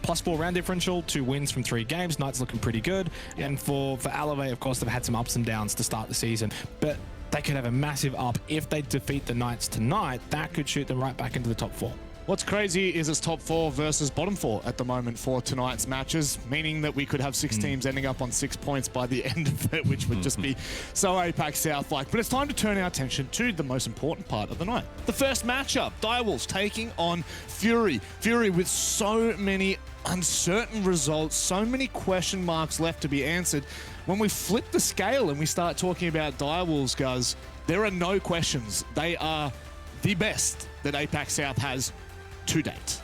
+4 round differential, 2 wins from 3 games. Knights looking pretty good. And for Alave, of course, they've had some ups and downs to start the season. But they could have a massive up if they defeat the Knights tonight. That could shoot them right back into the top 4. What's crazy is it's top 4 versus bottom 4 at the moment for tonight's matches, meaning that we could have 6 teams ending up on 6 points by the end of it, which would just be so APAC South-like. But it's time to turn our attention to the most important part of the night. The first matchup, Direwolves taking on Fury. Fury with so many uncertain results, so many question marks left to be answered. When we flip the scale and we start talking about Direwolves, guys, there are no questions. They are the best that APAC South has to date.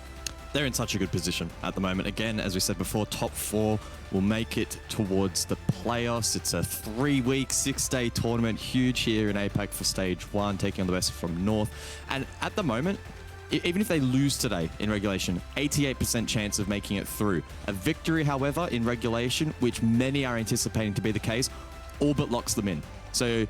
They're in such a good position at the moment. Again, as we said before, top 4 will make it towards the playoffs. It's a 3-week, 6-day tournament, huge here in APAC for stage 1, taking on the best from North. And at the moment, even if they lose today in regulation, 88% chance of making it through. A victory, however, in regulation, which many are anticipating to be the case, all but locks them in. So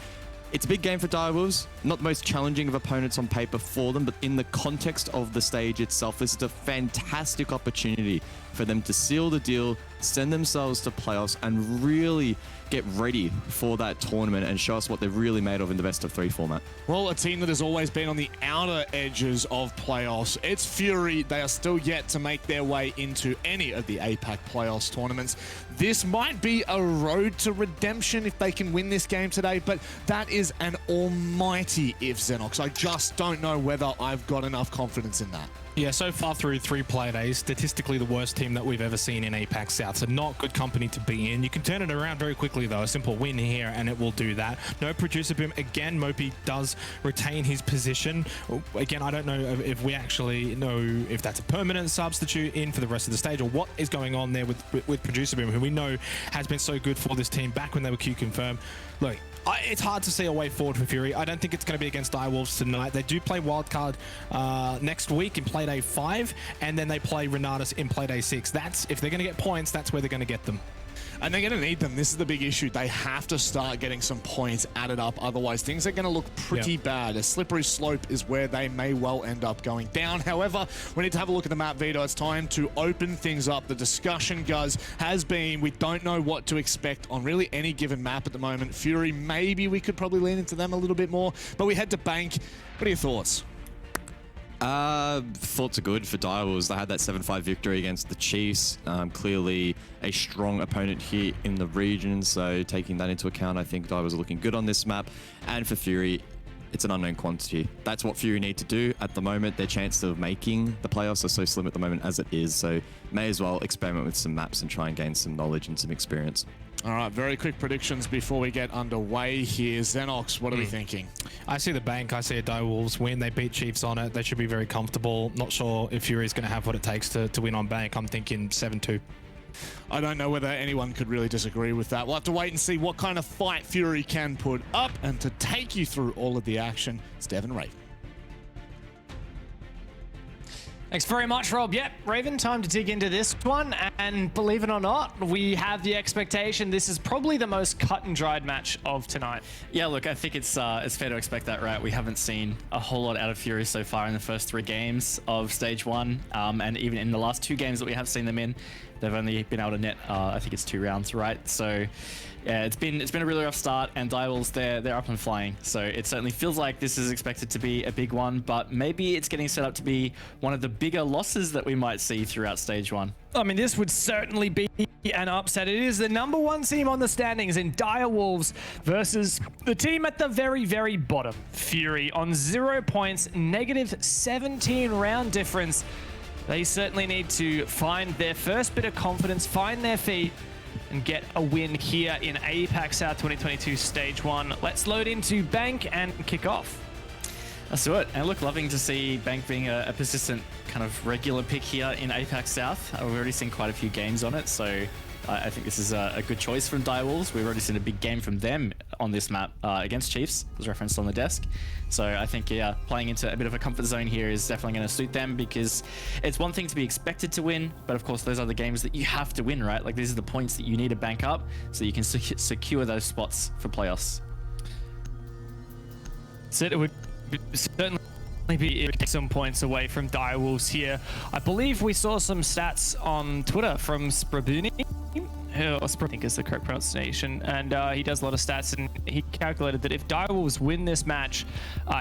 it's a big game for Direwolves, not the most challenging of opponents on paper for them, but in the context of the stage itself, this is a fantastic opportunity for them to seal the deal, send themselves to playoffs, and really get ready for that tournament and show us what they're really made of in the best of 3 format. Well, a team that has always been on the outer edges of playoffs. It's Fury. They are still yet to make their way into any of the APAC playoffs tournaments. This might be a road to redemption if they can win this game today, but that is an almighty if, Xenox. I just don't know whether I've got enough confidence in that. Yeah, so far through 3 Playdays, statistically the worst team that we've ever seen in APAC South, so not good company to be in. You can turn it around very quickly though, a simple win here and it will do that. No producer boom. Again, Mopi does retain his position. Again, I don't know if we actually know if that's a permanent substitute in for the rest of the stage or what is going on there with producer boom, who we know has been so good for this team back when they were Q confirmed. Look, it's hard to see a way forward for Fury. I don't think it's going to be against Direwolves tonight. They do play Wildcard next week in Playday 5, and then they play Renatus in Playday 6. That's, if they're going to get points, that's where they're going to get them. And they're going to need them. This is the big issue. They have to start getting some points added up. Otherwise, things are going to look pretty bad. A slippery slope is where they may well end up going down. However, we need to have a look at the map, Vito. It's time to open things up. The discussion, guys, has been we don't know what to expect on really any given map at the moment. Fury, maybe we could probably lean into them a little bit more. But we head to Bank. What are your thoughts? Thoughts are good for Direwolves. They had that 7-5 victory against the Chiefs. Clearly a strong opponent here in the region. So taking that into account, I think Direwolves are looking good on this map. And for Fury, it's an unknown quantity. That's what Fury need to do at the moment. Their chance of making the playoffs are so slim at the moment as it is. So may as well experiment with some maps and try and gain some knowledge and some experience. All right, very quick predictions before we get underway here. Xenox, what are we thinking? I see the Bank. I see a Direwolves win. They beat Chiefs on it. They should be very comfortable. Not sure if Fury's going to have what it takes to win on Bank. I'm thinking 7-2. I don't know whether anyone could really disagree with that. We'll have to wait and see what kind of fight Fury can put up. And to take you through all of the action, it's Devin Raven. Thanks very much, Rob. Yep, Raven, time to dig into this one. And believe it or not, we have the expectation this is probably the most cut and dried match of tonight. Yeah, look, I think it's fair to expect that, right? We haven't seen a whole lot out of Fury so far in the first 3 games of Stage 1. And even in the last 2 games that we have seen them in, they've only been able to net, I think it's 2 rounds, right? So yeah, it's been a really rough start, and Direwolves, they're up and flying. So it certainly feels like this is expected to be a big one, but maybe it's getting set up to be one of the bigger losses that we might see throughout Stage 1. I mean, this would certainly be an upset. It is the #1 team on the standings in Direwolves versus the team at the very, very bottom, Fury, on 0 points, -17 round difference. They certainly need to find their first bit of confidence, find their feet, and get a win here in APAC South 2022 Stage 1. Let's load into Bank and kick off. Let's do it. And look, loving to see Bank being a persistent kind of regular pick here in APAC South. We've already seen quite a few games on it, so I think this is a good choice from Direwolves. We've already seen a big game from them on this map against Chiefs, as referenced on the desk. So I think, yeah, playing into a bit of a comfort zone here is definitely going to suit them, because it's one thing to be expected to win, but of course those are the games that you have to win, right? Like, these are the points that you need to bank up so you can secure those spots for playoffs. So it would certainly be some points away from Direwolves here. I believe we saw some stats on Twitter from Sprabuni. I think is the correct pronunciation, and he does a lot of stats, and he calculated that if Direwolves win this match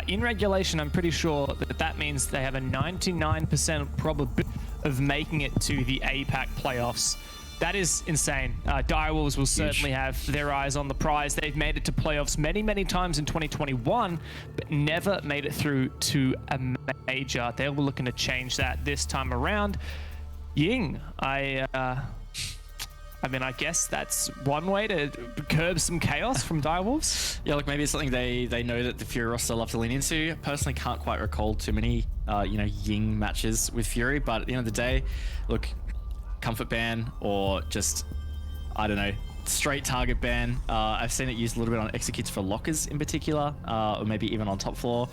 in regulation, I'm pretty sure that that means they have a 99% probability of making it to the APAC playoffs. That is insane. Direwolves will certainly have their eyes on the prize. They've made it to playoffs many, many times in 2021, but never made it through to a major. They were looking to change that this time around. Ying, I mean, I guess that's one way to curb some chaos from Direwolves. Yeah, look, maybe it's something they know that the Fury roster love to lean into. Personally, can't quite recall too many, Ying matches with Fury, but at the end of the day, look, comfort ban or just, I don't know, straight target ban. I've seen it used a little bit on executes for lockers in particular, or maybe even on top floor.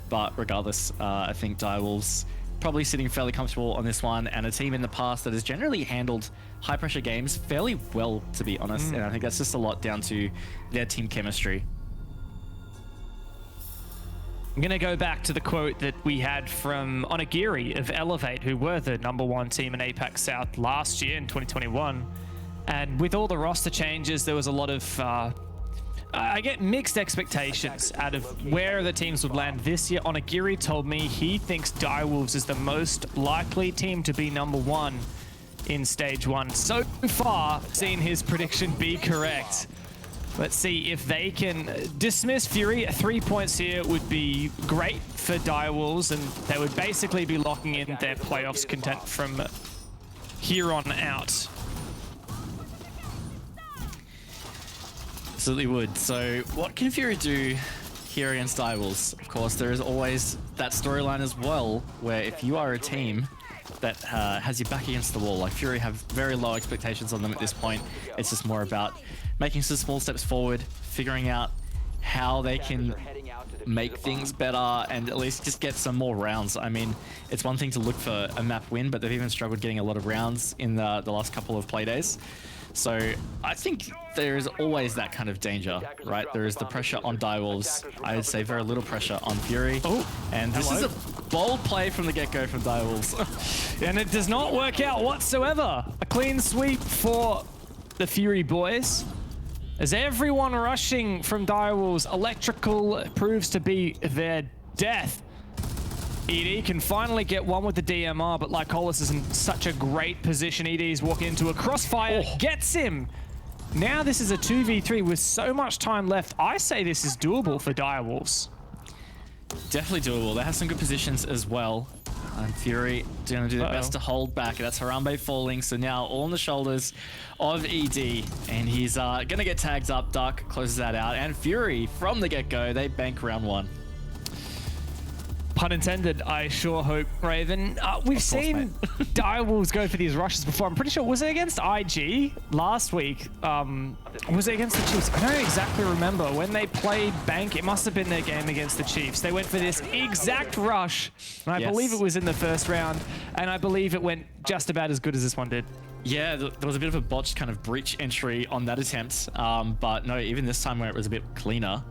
But regardless, I think Direwolves probably sitting fairly comfortable on this one, and a team in the past that has generally handled high pressure games fairly well, to be honest. And I think that's just a lot down to their team chemistry. I'm going to go back to the quote that we had from Onigiri of Elevate, who were the #1 team in APAC South last year in 2021. And with all the roster changes, there was a lot of, I get mixed expectations out of where the teams would land this year. Onigiri told me he thinks Direwolves is the most likely team to be #1 in Stage 1. So far, seen his prediction be correct. Let's see if they can dismiss Fury. 3 points here would be great for Direwolves, and they would basically be locking in their playoffs content from here on out. Absolutely would. So what can Fury do here against Direwolves? Of course, there is always that storyline as well, where if you are a team that has your back against the wall, like Fury have very low expectations on them at this point. It's just more about making some small steps forward, figuring out how they can make things better and at least just get some more rounds. I mean, it's one thing to look for a map win, but they've even struggled getting a lot of rounds in the last couple of Playdays. So I think there is always that kind of danger, right? There is the pressure on Direwolves. I would say very little pressure on Fury. Oh, and this is a bold play from the get-go from Direwolves. And it does not work out whatsoever. A clean sweep for the Fury boys. As everyone rushing from Direwolves, Electrical proves to be their death. ED can finally get one with the DMR, but Lycolis is in such a great position. ED is walking into a crossfire, gets him. Now this is a 2v3 with so much time left. I say this is doable for Direwolves. Definitely doable. They have some good positions as well. And Fury going to do their best to hold back. That's Harambe falling, so now all on the shoulders of ED. And he's going to get tagged up. Duck closes that out. And Fury, from the get-go, they bank round 1. Pun intended, I sure hope, Raven. We've seen Direwolves go for these rushes before. I'm pretty sure, was it against IG last week? Was it against the Chiefs? I don't exactly remember. When they played Bank, it must have been their game against the Chiefs. They went for this exact rush, and I believe it was in the first round, and I believe it went just about as good as this one did. Yeah, there was a bit of a botched kind of breach entry on that attempt, but no, even this time where it was a bit cleaner,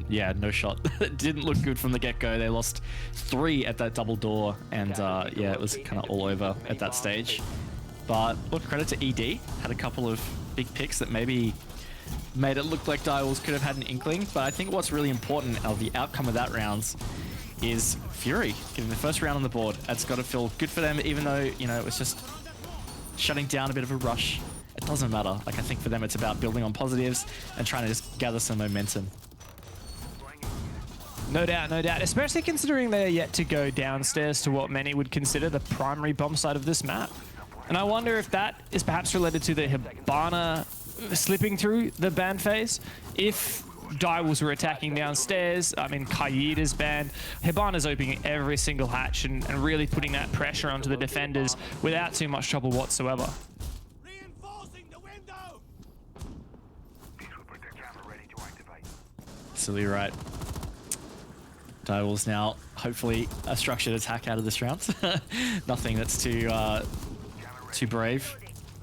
yeah, no shot. It didn't look good from the get-go. They lost 3 at that double door, and yeah, it was kind of all over at that stage. But look, credit to ED. Had a couple of big picks that maybe made it look like Direwolves could have had an inkling. But I think what's really important of the outcome of that round is Fury getting the first round on the board. It's got to feel good for them, even though, you know, it was just shutting down a bit of a rush. It doesn't matter. Like, I think for them, it's about building on positives and trying to just gather some momentum. No doubt, no doubt. Especially considering they're yet to go downstairs to what many would consider the primary bomb site of this map. And I wonder if that is perhaps related to the Hibana slipping through the ban phase. If Direwolves were attacking downstairs, I mean, Kaid is banned. Hibana's opening every single hatch and really putting that pressure onto the defenders without too much trouble whatsoever. Reinforcing the window. Absolutely right. Direwolves now, hopefully, a structured attack out of this round. Nothing that's too brave.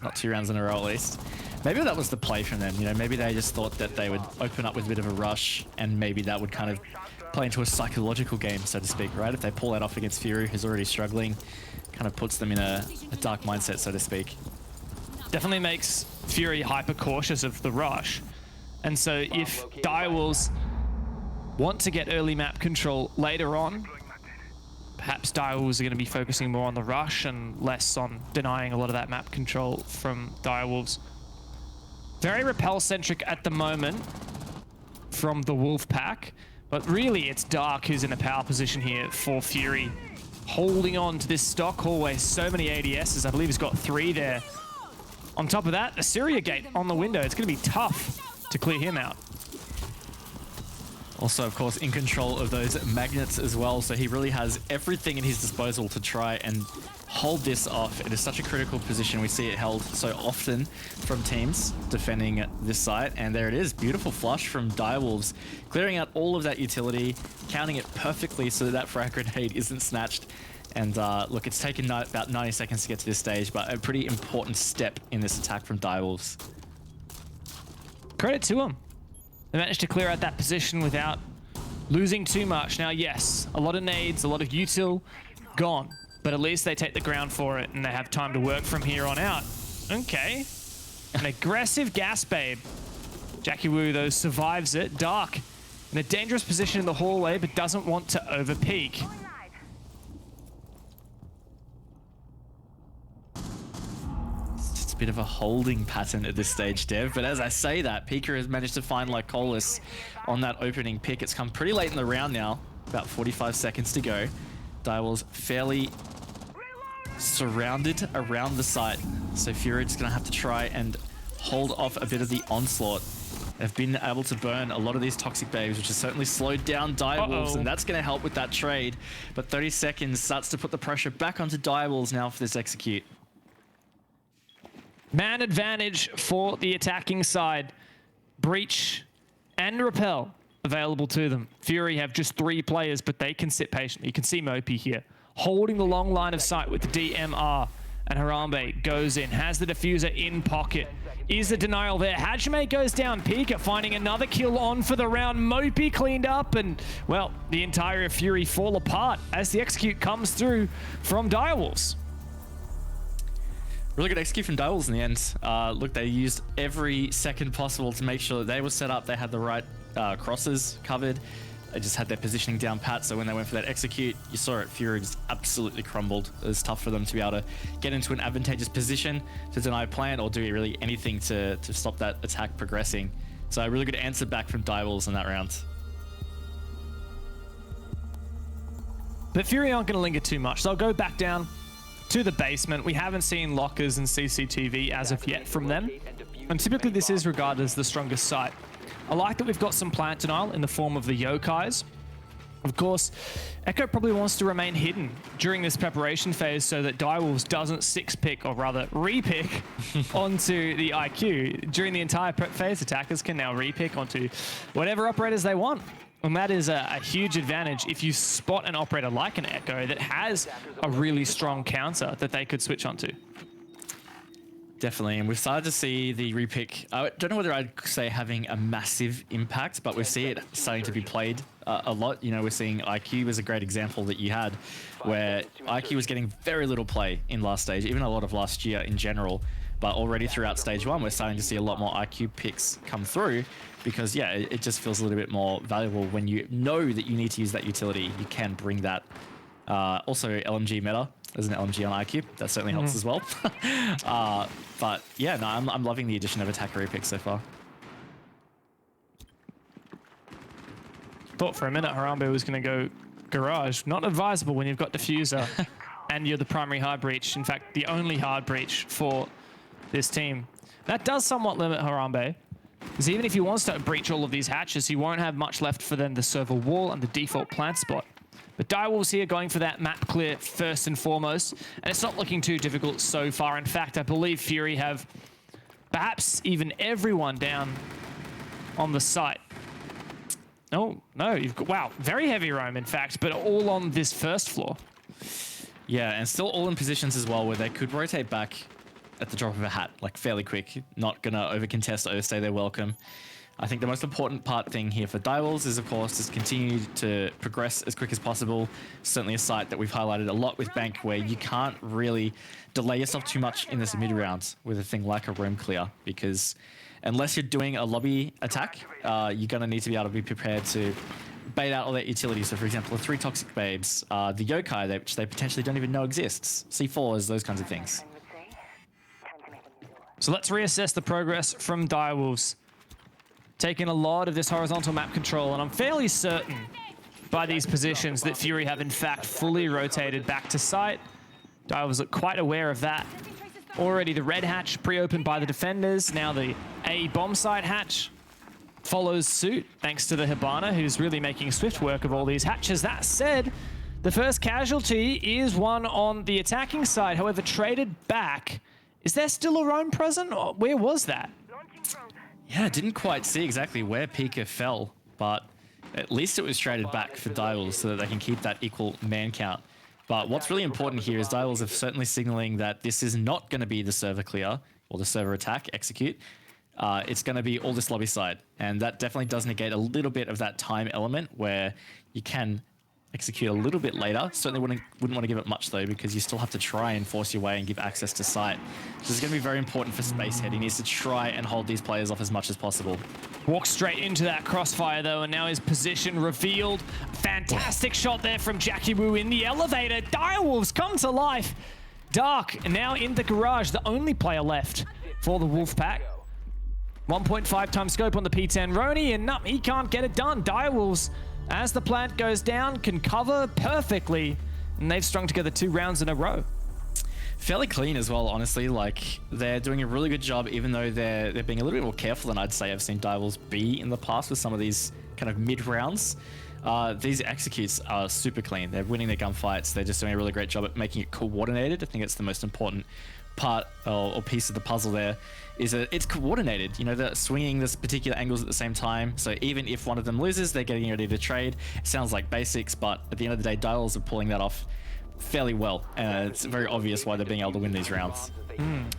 Not 2 rounds in a row, at least. Maybe that was the play from them. You know, maybe they just thought that they would open up with a bit of a rush, and maybe that would kind of play into a psychological game, so to speak, right? If they pull that off against Fury, who's already struggling, kind of puts them in a dark mindset, so to speak. Definitely makes Fury hyper cautious of the rush. And so if Direwolves want to get early map control later on, perhaps Direwolves are going to be focusing more on the rush and less on denying a lot of that map control from Direwolves. Very repel-centric at the moment from the Wolf Pack, but really it's Dark who's in a power position here for Fury. Holding on to this stock hallway, so many ADSs, I believe he's got 3 there. On top of that, Assyria Gate on the window. It's going to be tough to clear him out. Also, of course, in control of those magnets as well, so he really has everything in his disposal to try and hold this off. It is such a critical position. We see it held so often from teams defending this site, and there it is. Beautiful flush from Direwolves, clearing out all of that utility, counting it perfectly so that frag grenade isn't snatched. And look, it's taken about 90 seconds to get to this stage, but a pretty important step in this attack from Direwolves. Credit to him. They managed to clear out that position without losing too much. Now, yes, a lot of nades, a lot of util gone, but at least they take the ground for it and they have time to work from here on out. Okay. An aggressive gas babe. Jackie Wu, though, survives it. Dark in a dangerous position in the hallway, but doesn't want to overpeak. A bit of a holding pattern at this stage, Dev, but as I say that, Pika has managed to find Lycolis on that opening pick. It's come pretty late in the round now, about 45 seconds to go. Direwolves fairly surrounded around the site, so Fury is going to have to try and hold off a bit of the onslaught. They've been able to burn a lot of these toxic babes, which has certainly slowed down Direwolves, and that's going to help with that trade. But 30 seconds starts to put the pressure back onto Direwolves now for this execute. Man advantage for the attacking side. Breach and Repel available to them. Fury have just 3 players, but they can sit patiently. You can see Mopi here, holding the long line of sight with the DMR. And Harambe goes in, has the diffuser in pocket. Is the denial there? Hajime goes down. Pika finding another kill on for the round. Mopi cleaned up, and, well, the entire Fury fall apart as the execute comes through from Direwolves. Really good execute from Direwolves in the end. Look, they used every second possible to make sure that they were set up. They had the right crosses covered. They just had their positioning down pat, so when they went for that execute, you saw it. Fury just absolutely crumbled. It was tough for them to be able to get into an advantageous position to deny plant or do really anything to stop that attack progressing. So a really good answer back from Direwolves in that round. But Fury aren't going to linger too much. They'll go back down to the basement. We haven't seen lockers and CCTV as of yet from them. And typically this is regarded as the strongest site. I like that we've got some plant denial in the form of the Yokais. Of course, Echo probably wants to remain hidden during this preparation phase so that Direwolves doesn't 6-pick, or rather re-pick, onto the IQ. During the entire prep phase, attackers can now re-pick onto whatever operators they want. And that is a huge advantage if you spot an operator like an Echo that has a really strong counter that they could switch onto. Definitely, and we've started to see the repick. I don't know whether I'd say having a massive impact, but we see it starting to be played a lot. You know, we're seeing IQ was a great example that you had, where IQ was getting very little play in last stage, even a lot of last year in general. But already throughout stage 1, we're starting to see a lot more IQ picks come through because, yeah, it just feels a little bit more valuable when you know that you need to use that utility. You can bring that. Also, LMG meta. There's an LMG on IQ. That certainly helps as well. But yeah, no, I'm loving the addition of attacker repicks so far. Thought for a minute Harambe was going to go garage. Not advisable when you've got diffuser and you're the primary hard breach. In fact, the only hard breach for this team. That does somewhat limit Harambe, because even if he wants to breach all of these hatches, he won't have much left for them the server wall and the default plant spot. But Direwolves here going for that map clear first and foremost, and it's not looking too difficult so far. In fact, I believe Fury have perhaps even everyone down on the site. Oh, no, you've got, wow, very heavy roam, in fact, but all on this first floor. Yeah, and still all in positions as well where they could rotate back at the drop of a hat, like fairly quick. Not gonna overcontest, overstay their welcome. I think the most important thing here for WOVLES is, of course, just continue to progress as quick as possible. Certainly a site that we've highlighted a lot with Bank, where you can't really delay yourself too much in this mid round with a thing like a roam clear, because unless you're doing a lobby attack, you're going to need to be able to be prepared to bait out all that utility. So, for example, the 3 Toxic Babes, the Yokai, which they potentially don't even know exists, C4s, those kinds of things. So let's reassess the progress from Direwolves. Taking a lot of this horizontal map control, and I'm fairly certain by these positions that Fury have in fact fully rotated back to site. Direwolves look quite aware of that. Already the red hatch pre-opened by the defenders. Now the A bomb site hatch follows suit, thanks to the Hibana, who's really making swift work of all these hatches. That said, the first casualty is one on the attacking side, however, traded back. Is there still a roam present, or where was that? Yeah, I didn't quite see exactly where Pika fell, but at least it was traded back for WOVLES so that they can keep that equal man count. But what's really important here is WOVLES are certainly signaling that this is not going to be the server clear or the server attack execute. It's going to be all this lobby side, and that definitely does negate a little bit of that time element where you can execute a little bit later. Certainly wouldn't want to give it much though, because you still have to try and force your way and give access to site. So it's going to be very important for Spacehead. He needs to try and hold these players off as much as possible. Walks straight into that crossfire though, and now his position revealed. Fantastic shot there from Jackie Wu in the elevator. Direwolves come to life. Dark now in the garage, the only player left for the Wolfpack. 1.5 times scope on the P10 Roni, and he can't get it done. Direwolves, as the plant goes down, can cover perfectly, and they've strung together 2 rounds in a row. Fairly clean as well, honestly. Like, they're doing a really good job, even though they're being a little bit more careful than I'd say I've seen Direwolves be in the past with some of these kind of mid rounds. These executes are super clean. They're winning their gunfights. They're just doing a really great job at making it coordinated. I think it's the most important part or piece of the puzzle there, is that it's coordinated. You know, they're swinging this particular angles at the same time. So even if one of them loses, they're getting ready to trade. It sounds like basics, but at the end of the day, WOVLES are pulling that off fairly well. And it's very obvious why they're being able to win these rounds.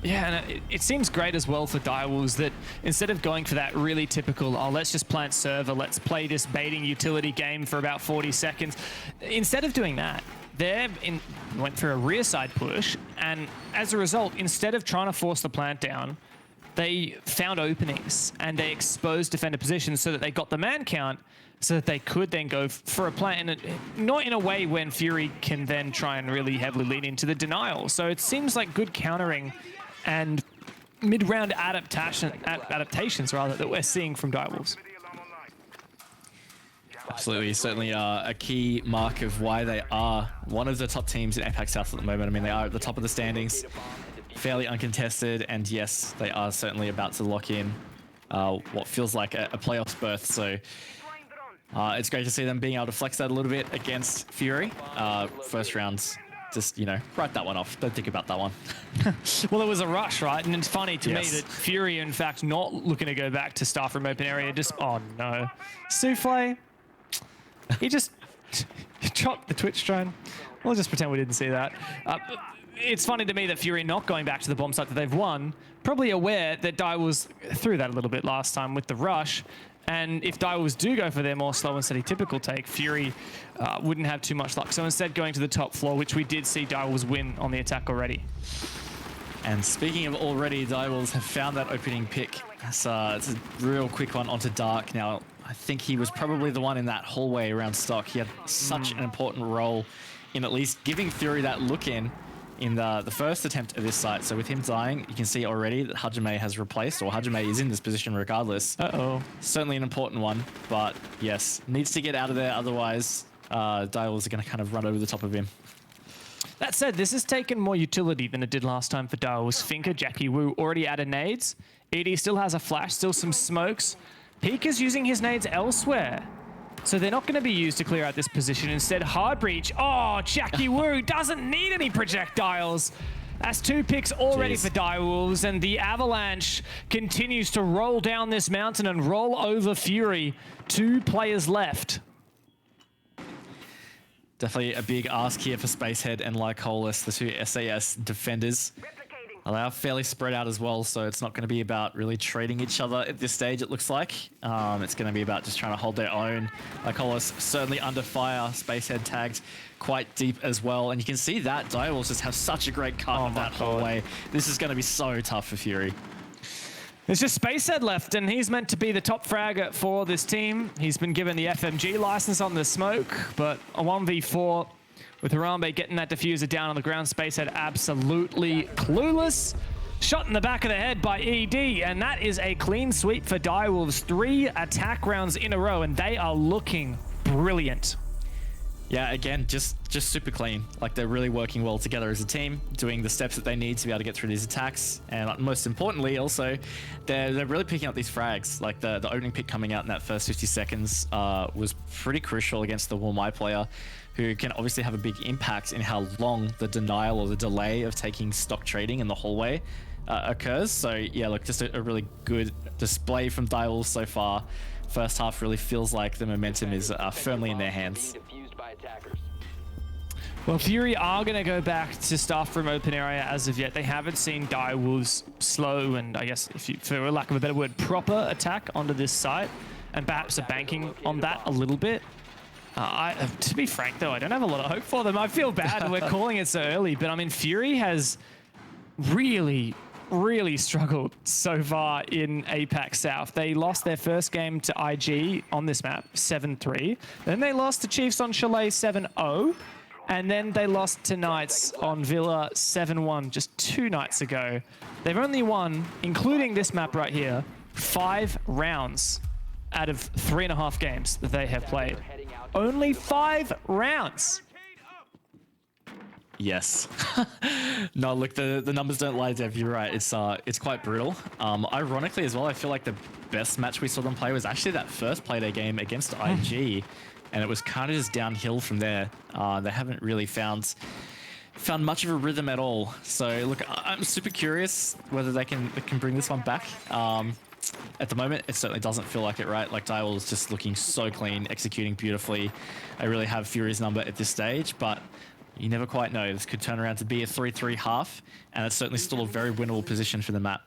Yeah, and it seems great as well for Direwolves that instead of going for that really typical, oh, let's just plant server, let's play this baiting utility game for about 40 seconds. Instead of doing that, they went for a rear side push, and as a result, instead of trying to force the plant down, they found openings and they exposed defender positions so that they got the man count, so that they could then go for a plant, and not in a way when Fury can then try and really heavily lean into the denial. So it seems like good countering and mid-round adaptations rather that we're seeing from Direwolves. Absolutely, certainly a key mark of why they are one of the top teams in APAC South at the moment. I mean, they are at the top of the standings, fairly uncontested, and yes, they are certainly about to lock in what feels like a playoffs berth. So it's great to see them being able to flex that a little bit against Fury. First rounds, just, you know, write that one off. Don't think about that one. Well, it was a rush, right? And it's funny to me Yes. that Fury, in fact, not looking to go back to staff room open area, just, oh no. Souffle, he just chopped the Twitch drone. We'll just pretend we didn't see that. It's funny to me that Fury not going back to the bomb site that they've won, probably aware that Direwolves threw that a little bit last time with the rush. And if Direwolves do go for their more slow and steady typical take, Fury wouldn't have too much luck. So instead going to the top floor, which we did see Direwolves win on the attack already. And speaking of already, Direwolves have found that opening pick. It's a real quick one onto Dark. Now, I think he was probably the one in that hallway around stock. He had such an important role in at least giving Fury that look in the first attempt of this site. So with him dying, you can see already that Hajime has replaced, or Hajime is in this position regardless. Uh-oh. Certainly an important one, but yes, needs to get out of there. Otherwise, Direwolves are going to kind of run over the top of him. That said, this has taken more utility than it did last time for Direwolves. Finker, Jackie Wu already out of nades. ED still has a flash, still some smokes. Peak is using his nades elsewhere. So they're not going to be used to clear out this position. Instead, hard breach. Oh, Jackie Wu doesn't need any projectiles. That's 2 picks already for Direwolves, and the avalanche continues to roll down this mountain and roll over Fury. 2 players left. Definitely a big ask here for Spacehead and Lycolis, the 2 SAS defenders. They are fairly spread out as well, so it's not going to be about really trading each other at this stage, it looks like. It's going to be about just trying to hold their own. Lycolis certainly under fire. Spacehead tagged quite deep as well. And you can see that Direwolves just have such a great cut of that hallway. This is going to be so tough for Fury. There's just Spacehead left, and he's meant to be the top fragger for this team. He's been given the FMG license on the smoke, but a 1v4 with Harambe getting that diffuser down on the ground. Spacehead absolutely clueless. Shot in the back of the head by ED, and that is a clean sweep for Direwolves. 3 attack rounds in a row, and they are looking brilliant. Yeah, again, just super clean. Like, they're really working well together as a team, doing the steps that they need to be able to get through these attacks. And most importantly, also, they're really picking up these frags. Like, the opening pick coming out in that first 50 seconds was pretty crucial against the Wumai player, who can obviously have a big impact in how long the denial or the delay of taking stock trading in the hallway occurs. So, yeah, look, just a really good display from Direwolves so far. First half really feels like the momentum is firmly in their hands. Well, Fury are going to go back to staff room open area as of yet. They haven't seen Direwolves slow and, I guess, for lack of a better word, proper attack onto this site, and perhaps are banking on that a little bit. To be frank, though, I don't have a lot of hope for them. I feel bad we're calling it so early, but I mean, Fury has really struggled so far in APAC South. They lost their first game to IG on this map, 7-3. Then they lost to Chiefs on Chalet 7-0. And then they lost to Knights on Villa 7-1 just 2 nights ago. They've only won, including this map right here, 5 rounds out of 3.5 games that they have played. Only 5 rounds. Yes. No, look, the numbers don't lie, Dev. You're right. It's quite brutal. Ironically as well, I feel like the best match we saw them play was actually that first Playday game against IG. And it was kind of just downhill from there. They haven't really found much of a rhythm at all. So look, I'm super curious whether they can bring this one back. At the moment, it certainly doesn't feel like it, right? Like, Direwolves is just looking so clean, executing beautifully. I really have Fury's number at this stage, but you never quite know. This could turn around to be a 3-3 half, and it's certainly still a very winnable position for the map.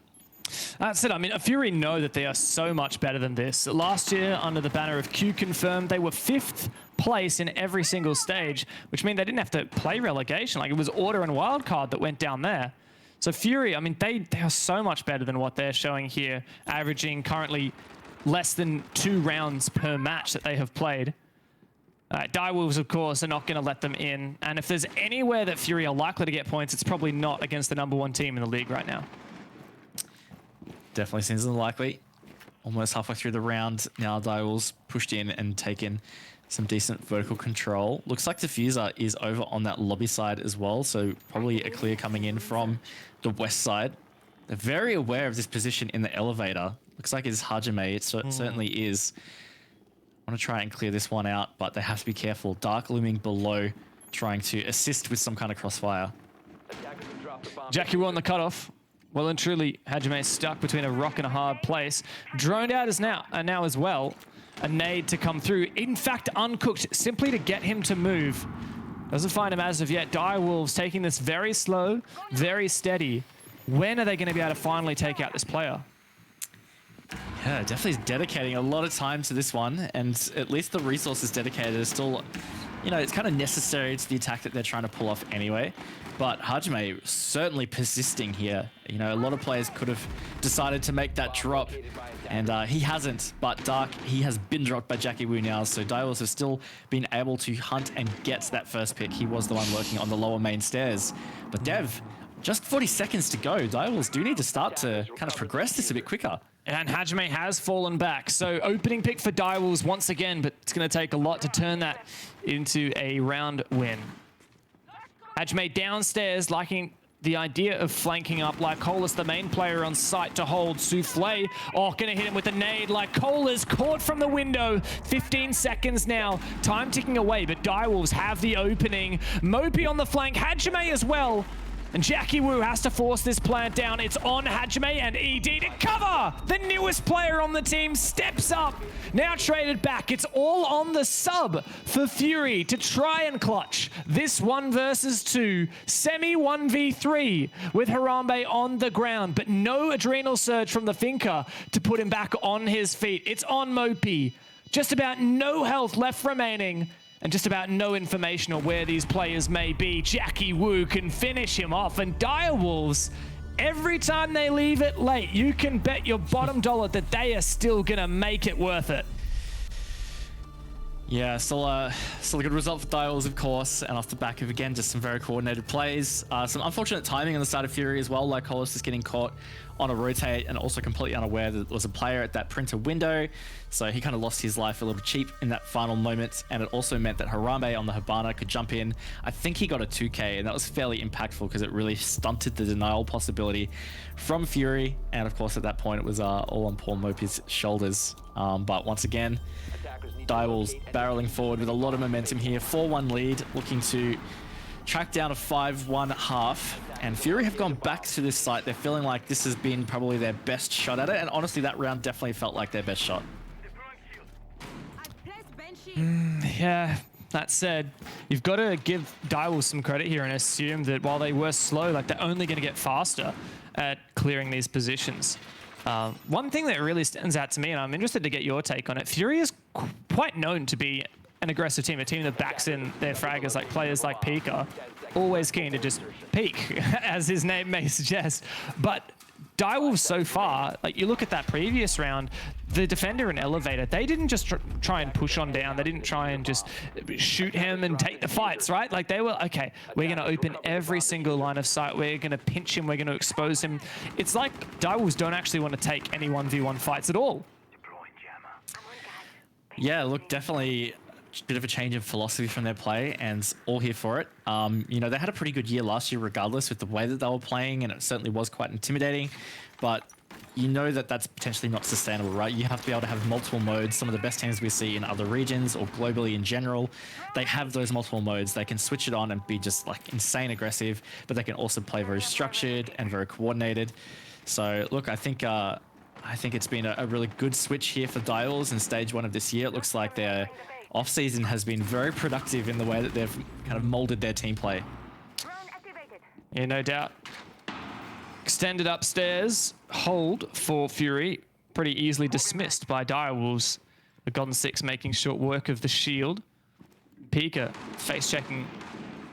That's it. I mean, Fury know that they are so much better than this. Last year, under the banner of Q Confirmed, they were 5th place in every single stage, which means they didn't have to play relegation. Like, it was Order and Wildcard that went down there. So Fury, I mean, they are so much better than what they're showing here, averaging currently less than 2 rounds per match that they have played. Direwolves, of course, are not going to let them in. And if there's anywhere that Fury are likely to get points, it's probably not against the #1 team in the league right now. Definitely seems unlikely. Almost halfway through the round now, Direwolves pushed in and taken some decent vertical control. Looks like Diffuser is over on that lobby side as well, so probably a clear coming in from the west side. They're very aware of this position in the elevator. Looks like it's Hajime. It certainly is. I want to try and clear this one out, but they have to be careful. Dark looming below, trying to assist with some kind of crossfire. Jackie Wu on the cutoff. Well and truly, Hajime stuck between a rock and a hard place. Droned out as now as well. A nade to come through. In fact, uncooked, simply to get him to move. Doesn't find him as of yet. Direwolves taking this very slow, very steady. When are they going to be able to finally take out this player? Yeah, definitely dedicating a lot of time to this one, and at least the resources dedicated is still, you know, it's kind of necessary to the attack that they're trying to pull off anyway. But Hajime certainly persisting here. You know, a lot of players could have decided to make that drop, and he hasn't. But Dark, he has been dropped by Jackie Wu now, so Direwolves have still been able to hunt and get that first pick. He was the one working on the lower main stairs. But Dev, just 40 seconds to go. Direwolves do need to start to kind of progress this a bit quicker. And Hajime has fallen back. So opening pick for Direwolves once again, but it's going to take a lot to turn that into a round win. Hajime downstairs, liking the idea of flanking up. Lycolis, the main player on site to hold. Souffle, oh, gonna hit him with a nade. Lycolis caught from the window. 15 seconds now. Time ticking away, but Direwolves have the opening. Mopi on the flank. Hajime as well. And Jackie Wu has to force this plant down. It's on Hajime and ED to cover. The newest player on the team steps up. Now traded back. It's all on the sub for Fury to try and clutch this 1 versus 2 semi 1v3 with Harambe on the ground, but no adrenal surge from the Finker to put him back on his feet. It's on Mopi. Just about no health left remaining. And just about no information on where these players may be. Jackie Wu can finish him off. And Direwolves, every time they leave it late, you can bet your bottom dollar that they are still going to make it worth it. Yeah, still a good result for Direwolves, of course, and off the back of, again, just some very coordinated plays. Some unfortunate timing on the side of Fury as well, like Hollis is getting caught on a rotate and also completely unaware that there was a player at that printer window. So he kind of lost his life a little cheap in that final moment, and it also meant that Harambe on the Hibana could jump in. I think he got a 2K, and that was fairly impactful because it really stunted the denial possibility from Fury. And of course, at that point, it was all on Paul Mopi's shoulders. But once again, Direwolves barreling forward with a lot of momentum here. 4-1 lead, looking to track down a 5-1 half. And Fury have gone back to this site. They're feeling like this has been probably their best shot at it. And honestly, that round definitely felt like their best shot. Yeah, that said, you've got to give Direwolves some credit here and assume that while they were slow, like they're only going to get faster at clearing these positions. One thing that really stands out to me, and I'm interested to get your take on it, Fury is quite known to be an aggressive team, a team that backs in their fraggers, like players like Pika, always keen to just peek, as his name may suggest. But Direwolves so far, like you look at that previous round, the defender and elevator, they didn't just try and push on down. They didn't try and just shoot him and take the fights, right? Like they were, okay, we're going to open every single line of sight. We're going to pinch him. We're going to expose him. It's like Direwolves don't actually want to take any 1v1 fights at all. Yeah, look, definitely a bit of a change in philosophy from their play, and all here for it. You know, they had a pretty good year last year regardless with the way that they were playing, and it certainly was quite intimidating, but you know that that's potentially not sustainable, right? You have to be able to have multiple modes. Some of the best teams we see in other regions or globally in general, they have those multiple modes. They can switch it on and be just like insane aggressive, but they can also play very structured and very coordinated. So look, I think it's been a really good switch here for Direwolves in stage 1 of this year. It looks like their off-season has been very productive in the way that they've kind of molded their team play. Yeah, no doubt. Extended upstairs, hold for Fury, pretty easily dismissed by Direwolves. The Golden Six making short work of the shield. Pika face checking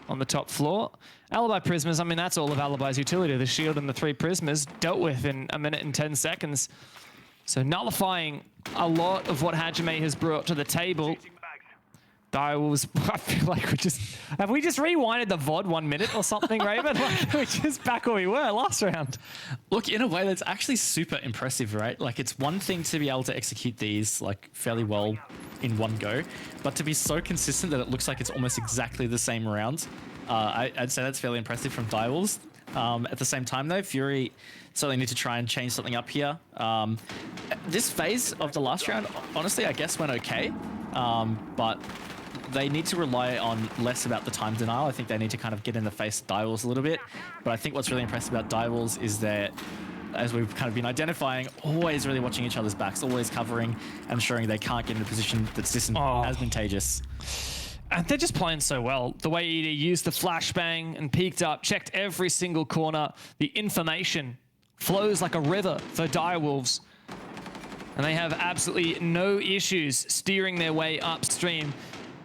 on the top floor. Alibi Prismas, I mean, that's all of Alibi's utility. The shield and the 3 Prismas dealt with in 1 minute and 10 seconds. So nullifying a lot of what Hajime has brought to the table. Direwolves, I feel like have we just rewinded the VOD 1 minute or something, Raven? Like, we're just back where we were last round. Look, in a way, that's actually super impressive, right? Like, it's one thing to be able to execute these, like, fairly well in one go, but to be so consistent that it looks like it's almost exactly the same round, I'd say that's fairly impressive from Direwolves. At the same time, though, Fury certainly need to try and change something up here. This phase of the last round, honestly, I guess went okay, but they need to rely on less about the time denial. I think they need to kind of get in the face of Direwolves a little bit. But I think what's really impressive about Direwolves is that, as we've kind of been identifying, always really watching each other's backs, always covering and ensuring they can't get in a position that's disadvantageous. And they're just playing so well. The way ED used the flashbang and peeked up, checked every single corner. The information flows like a river for Direwolves. And they have absolutely no issues steering their way upstream.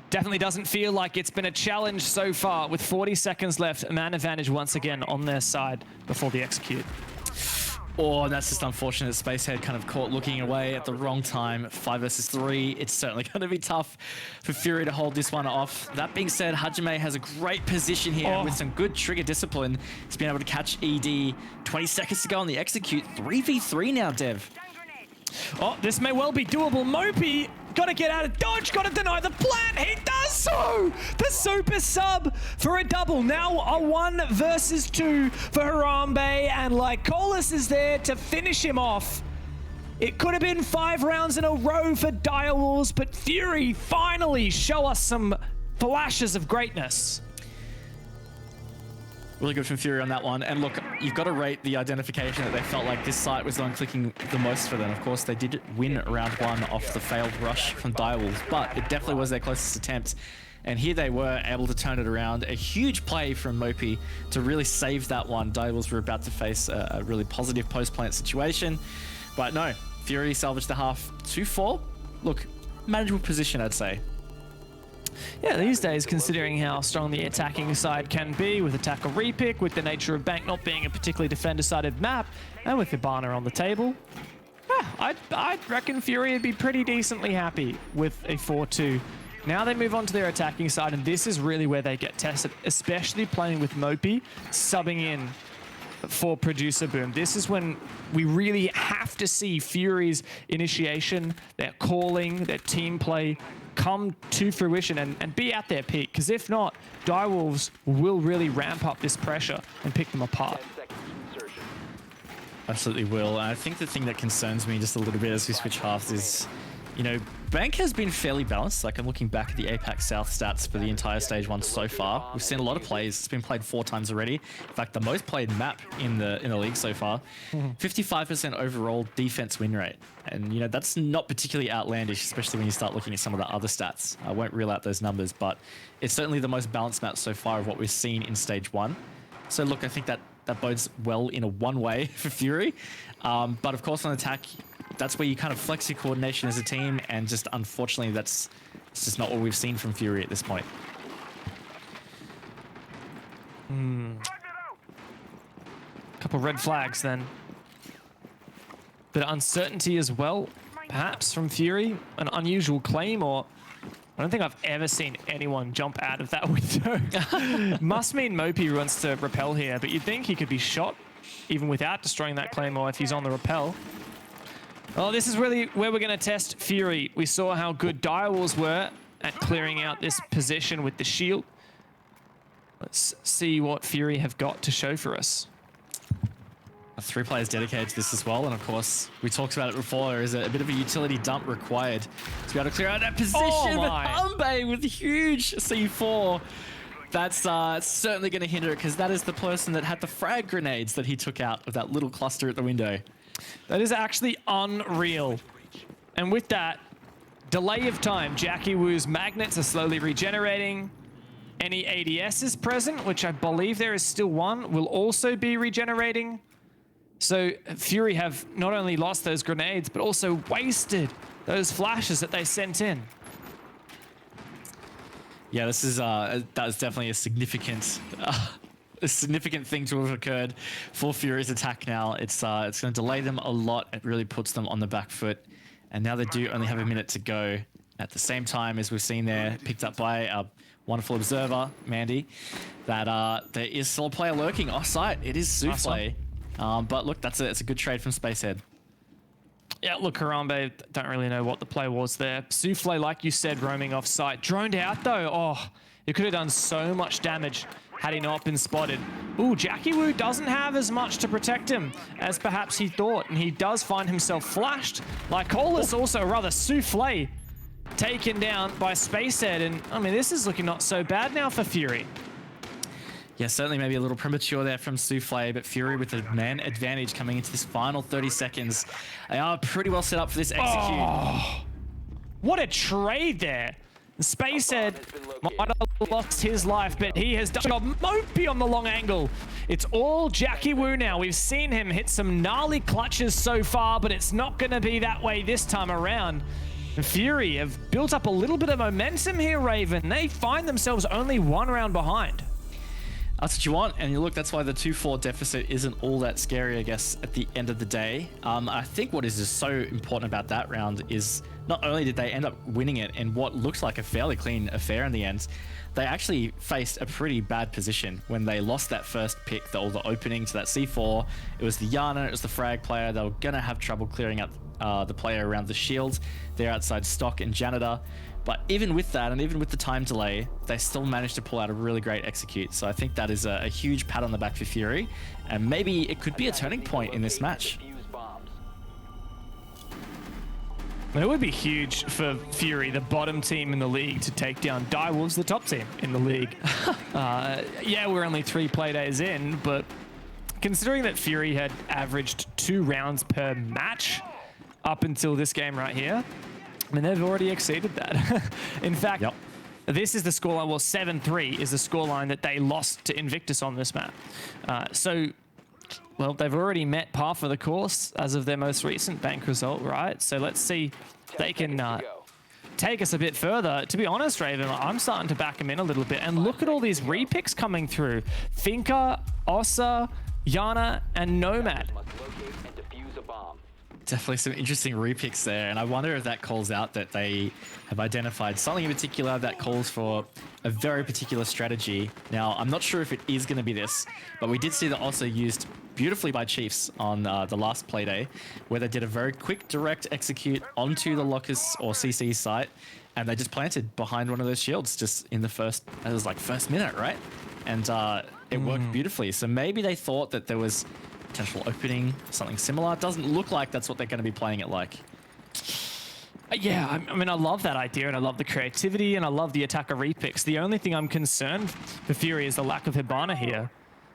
Definitely doesn't feel like it's been a challenge so far. With 40 seconds left, a man advantage once again on their side before the execute. Oh, that's just unfortunate. Spacehead kind of caught looking away at the wrong time. 5 versus 3. It's certainly going to be tough for Fury to hold this one off. That being said, Hajime has a great position here with some good trigger discipline. He's been able to catch ED 20 seconds to go on the execute. 3v3 now, Dev. Oh, this may well be doable. Mopi, gotta get out of dodge, gotta deny the plant. He does so! The super sub for a double. Now a 1 versus 2 for Harambe, and Lycolis is there to finish him off. It could have been 5 rounds in a row for Direwolves, but Fury finally show us some flashes of greatness. Really good from Fury on that one. And look, you've got to rate the identification that they felt like this site was the one clicking the most for them. Of course, they did win round 1 off the failed rush from Direwolves, but it definitely was their closest attempt. And here they were able to turn it around. A huge play from Mopey to really save that one. Direwolves were about to face a really positive post-plant situation. But no, Fury salvaged the half 2-4. Look, manageable position, I'd say. Yeah, these days, considering how strong the attacking side can be with attack or repick, with the nature of Bank not being a particularly defender-sided map, and with Hibana on the table, yeah, I'd reckon Fury would be pretty decently happy with a 4-2. Now they move on to their attacking side, and this is really where they get tested, especially playing with Mopey, subbing in for Producer Boom. This is when we really have to see Fury's initiation, their calling, their team play come to fruition and be at their peak, because if not, Direwolves will really ramp up this pressure and pick them apart. Absolutely will. And I think the thing that concerns me just a little bit as we switch halves is, you know, Bank has been fairly balanced. Like, I'm looking back at the APAC South stats for the entire Stage 1 so far. We've seen a lot of plays. It's been played 4 times already. In fact, the most played map in the league so far. 55% overall defense win rate. And, you know, that's not particularly outlandish, especially when you start looking at some of the other stats. I won't reel out those numbers, but it's certainly the most balanced map so far of what we've seen in Stage 1. So, look, I think that bodes well in a one-way for Fury. But, of course, on attack, that's where you kind of flex your coordination as a team, and just unfortunately it's just not what we've seen from Fury at this point. Couple red flags then. Bit of uncertainty as well, perhaps from Fury. An unusual claim, or I don't think I've ever seen anyone jump out of that window. Must mean Mopey wants to repel here, but you'd think he could be shot even without destroying that claymore if he's on the repel. Well, this is really where we're going to test Fury. We saw how good Direwolves were at clearing out this position with the shield. Let's see what Fury have got to show for us. 3 players dedicated to this as well, and of course, we talked about it before, there is a bit of a utility dump required to be able to clear out that position. But Humbe with a huge C4. That's certainly going to hinder it, because that is the person that had the frag grenades that he took out of that little cluster at the window. That is actually unreal. And with that delay of time, Jackie Woo's magnets are slowly regenerating. Any ADSs present, which I believe there is still one, will also be regenerating. So Fury have not only lost those grenades, but also wasted those flashes that they sent in. Yeah, this is that is definitely a significant thing to have occurred for Fury's attack now. It's going to delay them a lot. It really puts them on the back foot. And now they do only have a minute to go. At the same time, as we've seen there, picked up by our wonderful observer, Mandy, that there is still a player lurking off-site. It is Souffle. But look, it's a good trade from Spacehead. Yeah, look, Harambe, don't really know what the play was there. Souffle, like you said, roaming off-site. Droned out, though. Oh, he could have done so much damage had he not been spotted. Ooh, Jackie Woo doesn't have as much to protect him as perhaps he thought, and he does find himself flashed. Like Colas, also rather Souffle taken down by Spacehead, and I mean, this is looking not so bad now for Fury. Yeah, certainly maybe a little premature there from Souffle, but Fury with a man advantage coming into this final 30 seconds. They are pretty well set up for this execute. Oh, what a trade there. Spacehead might have lost his life, but he has got Mopey on the long angle. It's all Jackie Woo now. We've seen him hit some gnarly clutches so far, but it's not going to be that way this time around. And Fury have built up a little bit of momentum here, Raven. They find themselves only 1 round behind. That's what you want, and you look, that's why the 2-4 deficit isn't all that scary, I guess, at the end of the day. I think what is just so important about that round is not only did they end up winning it in what looks like a fairly clean affair in the end, they actually faced a pretty bad position when they lost that first pick, all the opening to that C4. It was the Yana, it was the frag player. They were going to have trouble clearing out the player around the shield. They're outside Stock and Janitor. But even with that, and even with the time delay, they still managed to pull out a really great execute. So I think that is a huge pat on the back for Fury. And maybe it could be a turning point in this match. It would be huge for Fury, the bottom team in the league, to take down Direwolves, the top team in the league. Yeah, we're only 3 play days in, but considering that Fury had averaged 2 rounds per match up until this game right here, I mean, they've already exceeded that. In fact, this is the scoreline. Well, 7-3 is the scoreline that they lost to Invictus on this map. Well, they've already met par for the course as of their most recent bank result, right? So let's see if they can take us a bit further. To be honest, Raven, I'm starting to back them in a little bit. And look at all these repicks coming through. Finka, Ossa, Yana, and Nomad. Definitely some interesting repicks there, and I wonder if that calls out that they have identified something in particular that calls for a very particular strategy. Now, I'm not sure if it is going to be this, but we did see that also used beautifully by Chiefs on the last Playday, where they did a very quick direct execute onto the Locus or CC site, and they just planted behind one of those shields just in the first minute, right? And it worked beautifully. So maybe they thought that there was potential opening, something similar. It doesn't look like that's what they're going to be playing it like. Yeah, I mean, I love that idea, and I love the creativity, and I love the attacker repicks. The only thing I'm concerned for Fury is the lack of Hibana here.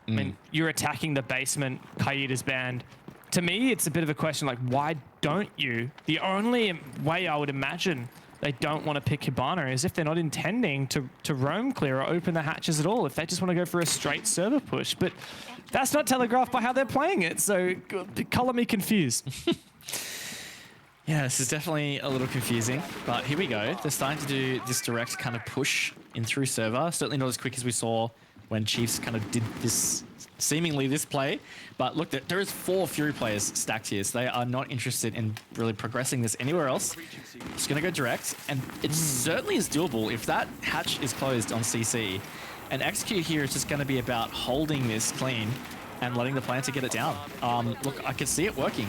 I mean, you're attacking the basement, Kaida's band. To me, it's a bit of a question, like, why don't you? The only way I would imagine they don't want to pick Hibana is if they're not intending to roam clear or open the hatches at all, if they just want to go for a straight server push. But that's not telegraphed by how they're playing it, so color me confused. Yeah, this is definitely a little confusing, but here we go. They're starting to do this direct kind of push in through server. Certainly not as quick as we saw when Chiefs kind of did this, seemingly this play. But look, there is 4 Fury players stacked here, so they are not interested in really progressing this anywhere else. Just going to go direct, and it certainly is doable if that hatch is closed on CC. And execute here is just going to be about holding this clean and letting the planter get it down. Look, I can see it working.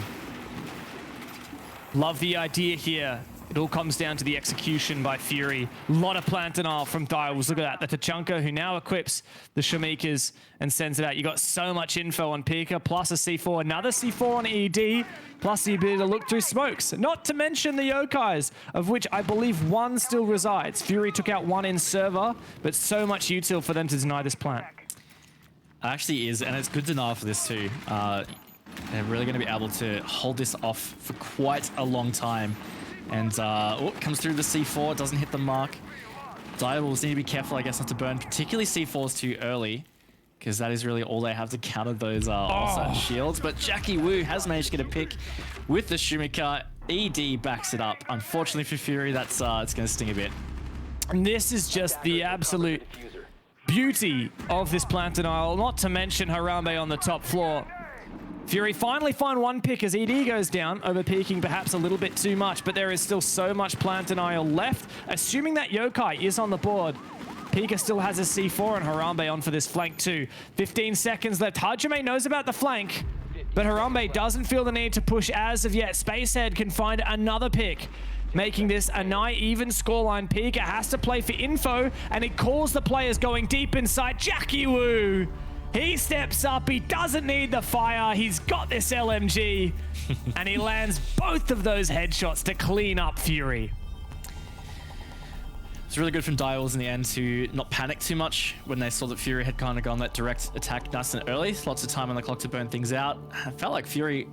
Love the idea here. It all comes down to the execution by Fury. A lot of plant denial from Direwolves. Look at that. The Tachanka, who now equips the Shamikas and sends it out. You got so much info on Pika, plus a C4, another C4 on ED, plus the ability to look through smokes. Not to mention the Yokais, of which I believe 1 still resides. Fury took out 1 in server, but so much util for them to deny this plant. Actually is, and it's good denial for this too. They're really going to be able to hold this off for quite a long time. And it comes through the C4, doesn't hit the mark. Direwolves need to be careful, I guess, not to burn particularly C4s too early, because that is really all they have to counter those shields. But Jackie Wu has managed to get a pick with the Shumika. ED backs it up. Unfortunately for Fury, that's it's going to sting a bit. And this is just the absolute beauty of this plant denial, not to mention Harambe on the top floor. Fury finally find 1 pick as ED goes down, over peaking perhaps a little bit too much, but there is still so much plant denial left. Assuming that Yokai is on the board, Pika still has a C4 and Harambe on for this flank too. 15 seconds left. Hajime knows about the flank, but Harambe doesn't feel the need to push as of yet. Spacehead can find another pick, making this a nigh even scoreline. Pika has to play for info, and it calls the players going deep inside. Jackie Wu! He steps up, he doesn't need the fire, he's got this LMG, and he lands both of those headshots to clean up Fury. It's really good from Direwolves in the end to not panic too much when they saw that Fury had kind of gone that direct attack nice and early. Lots of time on the clock to burn things out. I felt like Fury,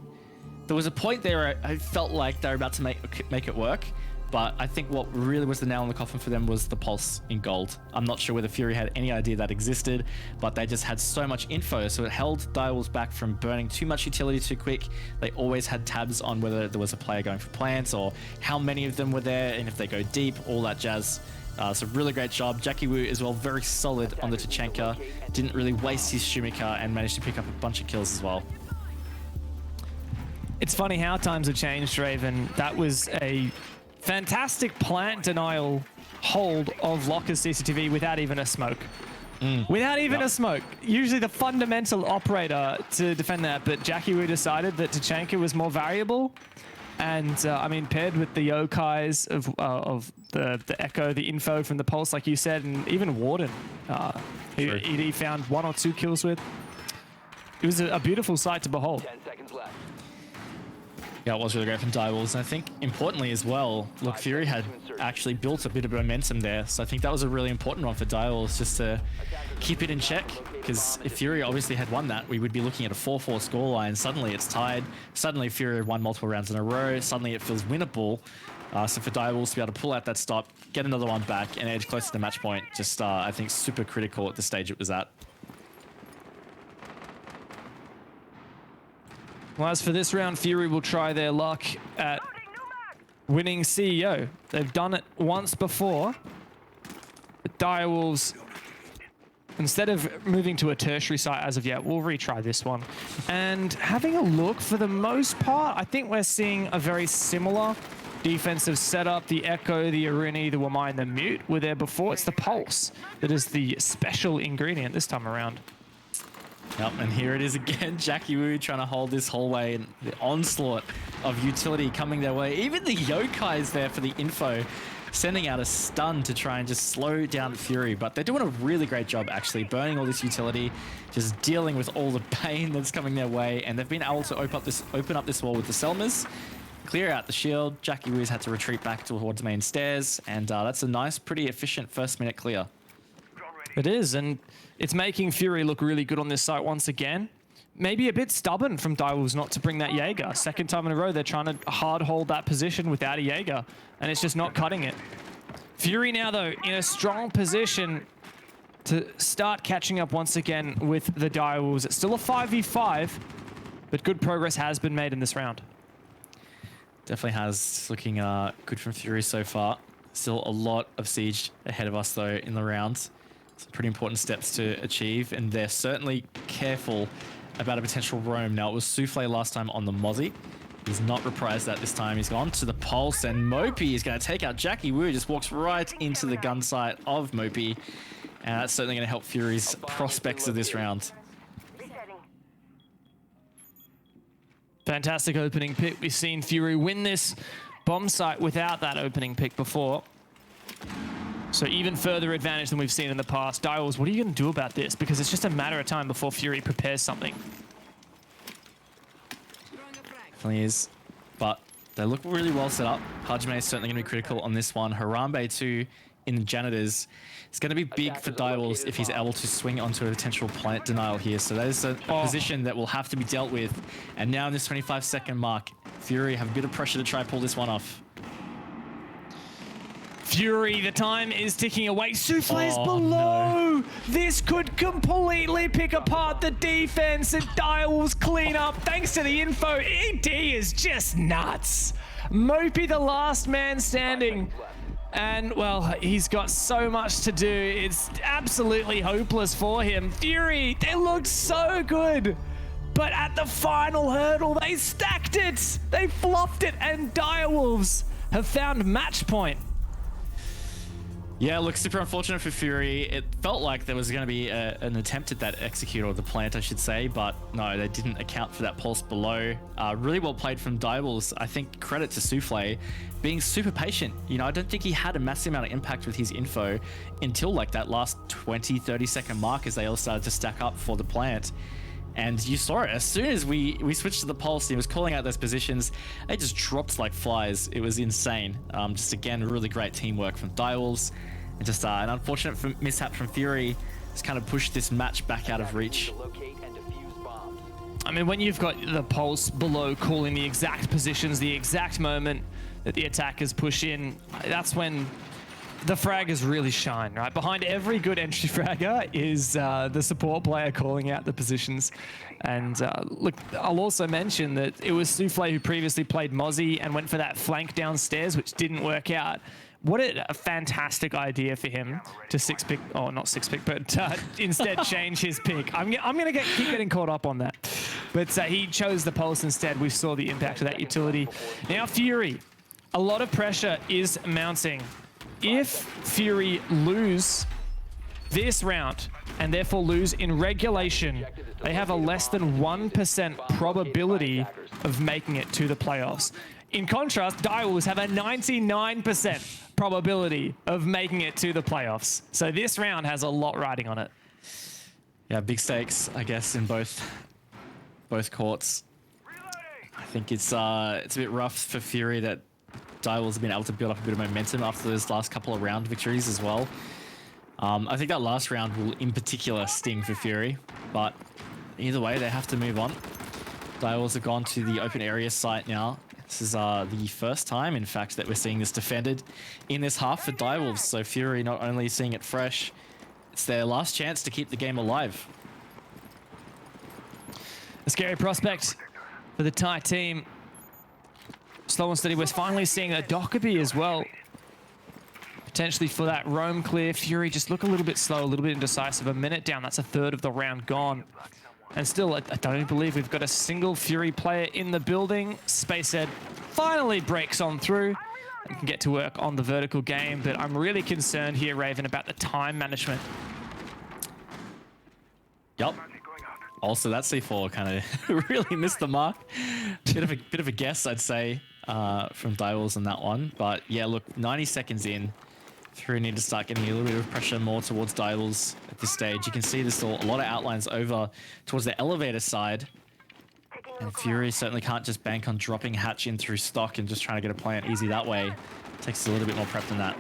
there was a point there where I felt like they were about to make it work. But I think what really was the nail in the coffin for them was the pulse in gold. I'm not sure whether Fury had any idea that existed, but they just had so much info, so it held Direwolves back from burning too much utility too quick. They always had tabs on whether there was a player going for plants or how many of them were there, and if they go deep, all that jazz. So really great job. Jackie Wu as well, very solid on the Tachanka. Didn't really waste his Shumika and managed to pick up a bunch of kills as well. It's funny how times have changed, Raven. That was a fantastic plant denial hold of Locker's CCTV without even a smoke. Without even a smoke. Usually the fundamental operator to defend that, but Jackie Wu decided that Tachanka was more variable. And I mean, paired with the Yokais of the Echo, the info from the Pulse, like you said, and even Warden, who ED found 1 or 2 kills with. It was a beautiful sight to behold. 10 seconds left. Yeah, it was really great from Direwolves. And I think importantly as well, look, Fury had actually built a bit of momentum there. So I think that was a really important one for Direwolves, just to keep it in check. Because if Fury obviously had won that, we would be looking at a 4-4 scoreline. Suddenly it's tied. Suddenly Fury won multiple rounds in a row. Suddenly it feels winnable. So for Direwolves to be able to pull out that stop, get another one back, and edge closer to match point, just I think super critical at the stage it was at. Well, as for this round, Fury will try their luck at winning CEO. They've done it once before. But Direwolves, instead of moving to a tertiary site as of yet, we'll retry this one. And having a look, for the most part, I think we're seeing a very similar defensive setup. The Echo, the Arini, the Wamai, and the Mute were there before. It's the Pulse that is the special ingredient this time around. Yep, and here it is again. Jackie Wu trying to hold this hallway, and the onslaught of utility coming their way. Even the Yokai is there for the info, sending out a stun to try and just slow down Fury. But they're doing a really great job, actually, burning all this utility, just dealing with all the pain that's coming their way. And they've been able to open up this wall with the Selmas, clear out the shield. Jackie Wu's had to retreat back towards main stairs, and that's a nice, pretty efficient first-minute clear. It is, and it's making Fury look really good on this site once again. Maybe a bit stubborn from Direwolves not to bring that Jaeger. Second time in a row, they're trying to hard hold that position without a Jaeger, and it's just not cutting it. Fury now, though, in a strong position to start catching up once again with the Direwolves. It's still a 5v5, but good progress has been made in this round. Definitely has. Looking good from Fury so far. Still a lot of siege ahead of us, though, in the round. Some pretty important steps to achieve, and they're certainly careful about a potential roam. Now, it was Souffle last time on the Mozzie. He's not reprised that this time. He's gone to the Pulse, and Mopey is going to take out Jackie Wu. Just walks right into the gun sight of Mopey, and that's certainly going to help Fury's prospects of this round. Fantastic opening pick. We've seen Fury win this bomb site without that opening pick before. So even further advantage than we've seen in the past. Direwolves, what are you going to do about this? Because it's just a matter of time before Fury prepares something. Definitely is. But they look really well set up. Hajime is certainly going to be critical on this one. Harambe too in the Janitors. It's going to be big for Direwolves if he's able to swing onto a potential plant denial here. So that is a position that will have to be dealt with. And now in this 25-second mark, Fury have a bit of pressure to try pull this one off. Fury, the time is ticking away. Souffle's below. No. This could completely pick apart the defense, and Direwolves clean up thanks to the info. ED is just nuts. Mopey, the last man standing. And, well, he's got so much to do. It's absolutely hopeless for him. Fury, they looked so good. But at the final hurdle, they stacked it. They fluffed it, and Direwolves have found match point. Yeah, look, super unfortunate for Fury. It felt like there was going to be an attempt at that execute, or the plant, I should say, but no, they didn't account for that pulse below. Really well played from Direwolves. I think credit to Souffle being super patient. You know, I don't think he had a massive amount of impact with his info until like that last 20, 30-second mark as they all started to stack up for the plant. And you saw it as soon as we switched to the pulse. He was calling out those positions. They just dropped like flies. It was insane. Just again, really great teamwork from Direwolves, and just an unfortunate mishap from Fury. Just kind of pushed this match back out of reach. I mean, when you've got the pulse below calling the exact positions, the exact moment that the attackers push in, that's when the fraggers really shine, right? Behind every good entry fragger is the support player calling out the positions. And look, I'll also mention that it was Souffle who previously played Mozzie and went for that flank downstairs, which didn't work out. What a fantastic idea for him to six-pick, oh, not six-pick, but instead change his pick. I'm going to keep getting caught up on that. But he chose the pulse instead. We saw the impact of that utility. Now Fury, a lot of pressure is mounting. If Fury lose this round and therefore lose in regulation, they have a less than 1% probability of making it to the playoffs. In contrast, Direwolves have a 99% probability of making it to the playoffs. So this round has a lot riding on it. Yeah, big stakes, I guess, in both courts. think it's a bit rough for Fury that Direwolves have been able to build up a bit of momentum after those last couple of round victories as well. I think that last round will in particular sting for Fury, but either way, they have to move on. Direwolves have gone to the open area site now. This is the first time, in fact, that we're seeing this defended in this half for Direwolves. So Fury not only seeing it fresh, it's their last chance to keep the game alive. A scary prospect for the Thai team. Slow and steady, we're finally seeing a Dockerby as well. Potentially for that roam clear. Fury just look a little bit slow, a little bit indecisive. A minute down, that's a third of the round gone. And still, I don't believe we've got a single Fury player in the building. Spacehead finally breaks on through and can get to work on the vertical game. But I'm really concerned here, Raven, about the time management. Yup. Also, that C4 kind of really missed the mark. Bit of a guess, I'd say, from Direwolves on that one. But yeah, look, 90 seconds in. Fury need to start getting a little bit of pressure more towards Direwolves at this stage. You can see there's a lot of outlines over towards the elevator side. And Fury certainly can't just bank on dropping Hatch in through stock and just trying to get a plant easy that way. Takes a little bit more prep than that.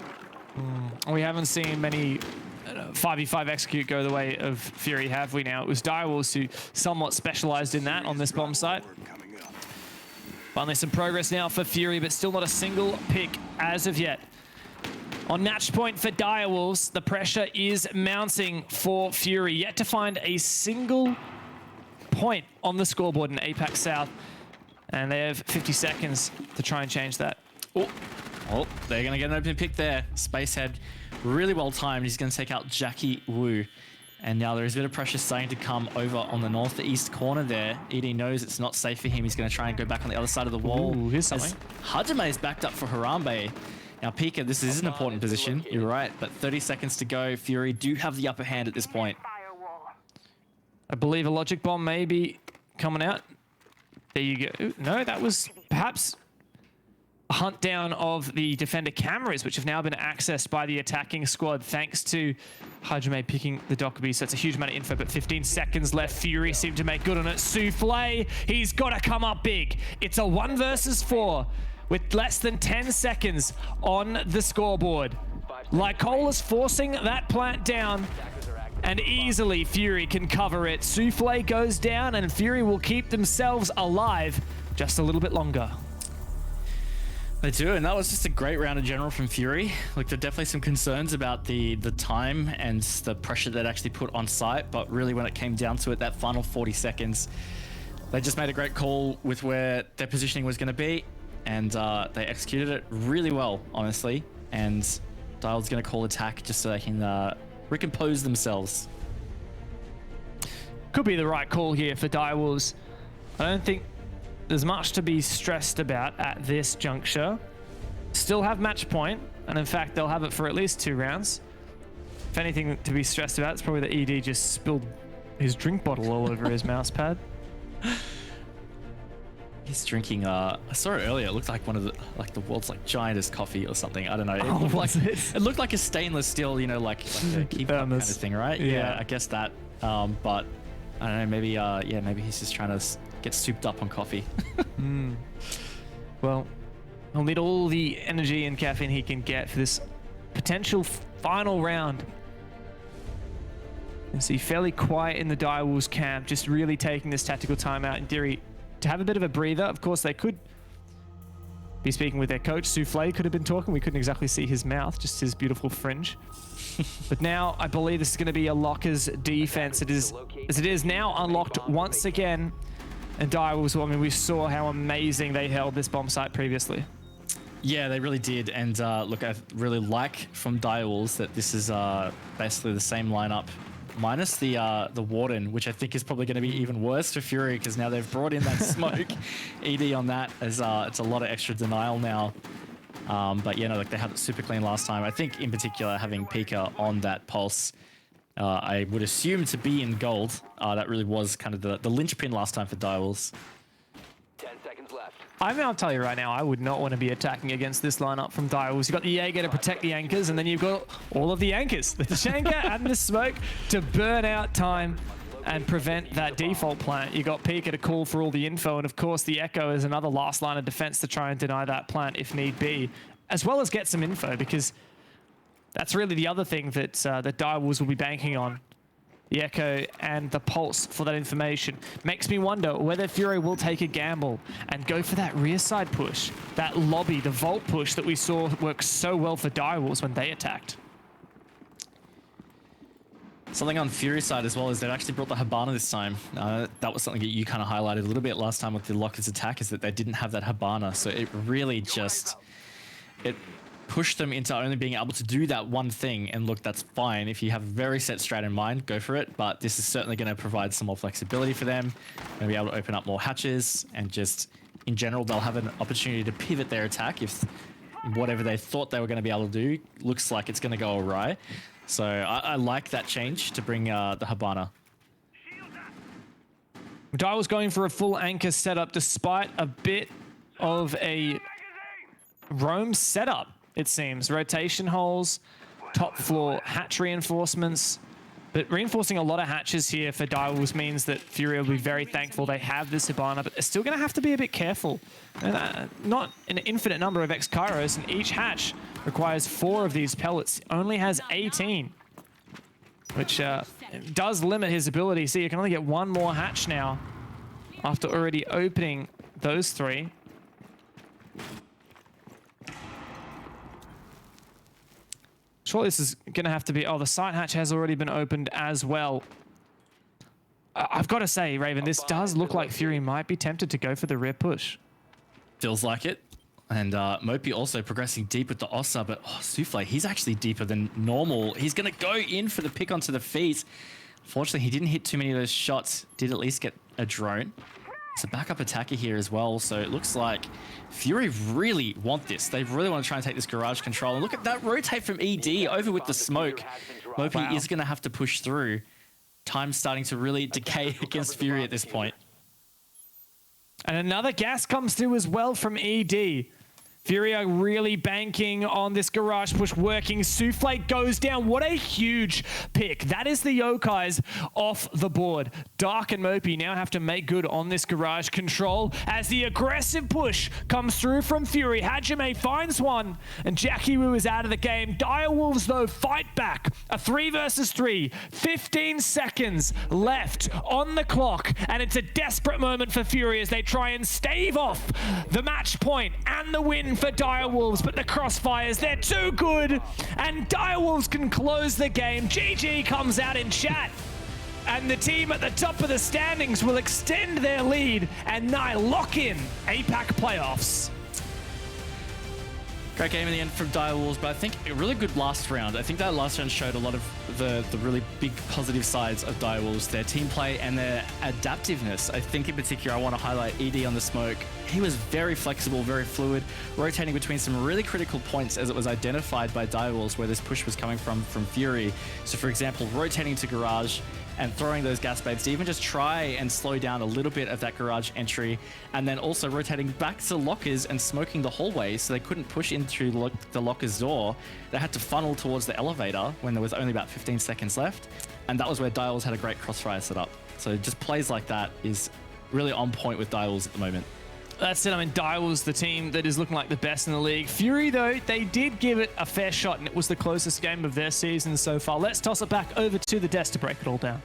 We haven't seen many 5v5 execute go the way of Fury, have we now? It was Direwolves who somewhat specialized in that on this bomb site. Finally some progress now for Fury, but still not a single pick as of yet. On match point for Direwolves, the pressure is mounting for Fury. Yet to find a single point on the scoreboard in APAC South. And they have 50 seconds to try and change that. Oh, they're going to get an open pick there. Spacehead, really well timed. He's going to take out Jackie Wu. And now there is a bit of pressure starting to come over on the northeast corner there. ED knows it's not safe for him. He's going to try and go back on the other side of the wall. Ooh, here's something. Hajime is backed up for Harambe. Now, Pika, this is an important position. You're right, but 30 seconds to go. Fury do have the upper hand at this point. I believe a logic bomb may be coming out. There you go. Ooh, no, that was perhaps a hunt down of the defender cameras, which have now been accessed by the attacking squad, thanks to Hajime picking the Dockerby. So it's a huge amount of info, but 15 seconds left. Fury seem to make good on it. Souffle, he's got to come up big. It's a 1 versus 4. With less than 10 seconds on the scoreboard. Lycol is forcing that plant down, and easily Fury can cover it. Souffle goes down, and Fury will keep themselves alive just a little bit longer. They do, and that was just a great round in general from Fury. Look, there are definitely some concerns about the time and the pressure that actually put on site, but really when it came down to it, that final 40 seconds, they just made a great call with where their positioning was going to be. And they executed it really well, honestly. And Dial's going to call attack just so they can recompose themselves. Could be the right call here for Direwolves. I don't think there's much to be stressed about at this juncture. Still have match point, and in fact, they'll have it for at least 2 rounds. If anything to be stressed about, it's probably that ED just spilled his drink bottle all over his mouse pad. He's drinking, I saw it earlier, it looked like one of the world's giantest coffee or something, I don't know. It looked like a stainless steel, you know, like a keep up kind of thing, right? Yeah, I guess that. But I don't know, maybe, maybe he's just trying to get souped up on coffee. Well, he'll need all the energy and caffeine he can get for this potential final round. You see fairly quiet in the Direwolves camp, just really taking this tactical timeout in theory to have a bit of a breather. Of course, they could be speaking with their coach. Souffle could have been talking. We couldn't exactly see his mouth, just his beautiful fringe. But now I believe this is going to be a Lockers defense. It is now unlocked once again. And Direwolves, well, I mean, we saw how amazing they held this bomb site previously. Yeah, they really did. And look, I really like from Direwolves that this is basically the same lineup minus the Warden, which I think is probably going to be even worse for Fury because now they've brought in that smoke. ED on that as it's a lot of extra denial now. But yeah, no, like they had it super clean last time. I think in particular having Pika on that pulse, I would assume to be in gold. That really was kind of the linchpin last time for Direwolves. 10 seconds left. I'll tell you right now, I would not want to be attacking against this lineup from Direwolves. You've got the Jaeger to protect the anchors, and then you've got all of the anchors. The Shanka and the smoke to burn out time. and prevent that default plant. You got Peek at a call for all the info, and of course the Echo is another last line of defense to try and deny that plant if need be, as well as get some info, because that's really the other thing that that Direwolves will be banking on. The Echo and the Pulse for that information. Makes me wonder whether Fury will take a gamble and go for that rear side push, that lobby, the vault push that we saw work so well for Direwolves when they attacked. Something on Fury's side as well is they've actually brought the Hibana this time. That was something that you kind of highlighted a little bit last time with the Lockers attack, is that they didn't have that Hibana. So it really just, it pushed them into only being able to do that one thing. And look, that's fine. If you have a very set strat in mind, go for it. But this is certainly going to provide some more flexibility for them. Going to be able to open up more hatches, and just in general, they'll have an opportunity to pivot their attack if whatever they thought they were going to be able to do looks like it's going to go awry. So I like that change to bring the Hibana. Dai was going for a full anchor setup despite a bit of a roam setup, it seems. Rotation holes, top floor hatch reinforcements. But reinforcing a lot of hatches here for Direwolves means that Fury will be very thankful they have this Hibana, but they're still going to have to be a bit careful. And, not an infinite number of X-Kairos, and each hatch requires 4 of these pellets. Only has 18, which does limit his ability. See, you can only get 1 more hatch now after already opening those 3. Surely this is going to have to be... Oh, the side hatch has already been opened as well. I've got to say, Raven, this does look like Fury might be tempted to go for the rear push. Feels like it. And Mopi also progressing deep with the Ossa, but Souffle, he's actually deeper than normal. He's going to go in for the pick onto the feet. Unfortunately, he didn't hit too many of those shots. Did at least get a drone. It's a backup attacker here as well, so it looks like Fury really want this. They really want to try and take this garage control. And look at that rotate from ED over with the smoke. Mopi is going to have to push through. Time's starting to really decay against Fury at this point. And another gas comes through as well from ED. Fury are really banking on this garage push working. Souffle goes down. What a huge pick. That is the Yokais off the board. Dark and Mopi now have to make good on this garage control as the aggressive push comes through from Fury. Hajime finds one, and Jackie Wu is out of the game. Direwolves, though, fight back. A 3 versus 3. 15 seconds left on the clock, and it's a desperate moment for Fury as they try and stave off the match point and the win for Direwolves, but the crossfires, they're too good, and Direwolves can close the game. GG comes out in chat, and the team at the top of the standings will extend their lead and now lock in APAC playoffs. Great game in the end from Direwolves, but I think a really good last round. I think that last round showed a lot of the really big positive sides of Direwolves, their team play and their adaptiveness. I think in particular I want to highlight ED on the smoke. He was very flexible, very fluid, rotating between some really critical points as it was identified by Direwolves where this push was coming from Fury. So for example, rotating to garage and throwing those gas babes to even just try and slow down a little bit of that garage entry, and then also rotating back to lockers and smoking the hallway so they couldn't push into the locker's door. They had to funnel towards the elevator when there was only about 15 seconds left, and that was where Direwolves had a great crossfire setup. So just plays like that is really on point with Direwolves at the moment. That's it. I mean, Direwolves, the team that is looking like the best in the league. Fury, though, they did give it a fair shot, and it was the closest game of their season so far. Let's toss it back over to the desk to break it all down.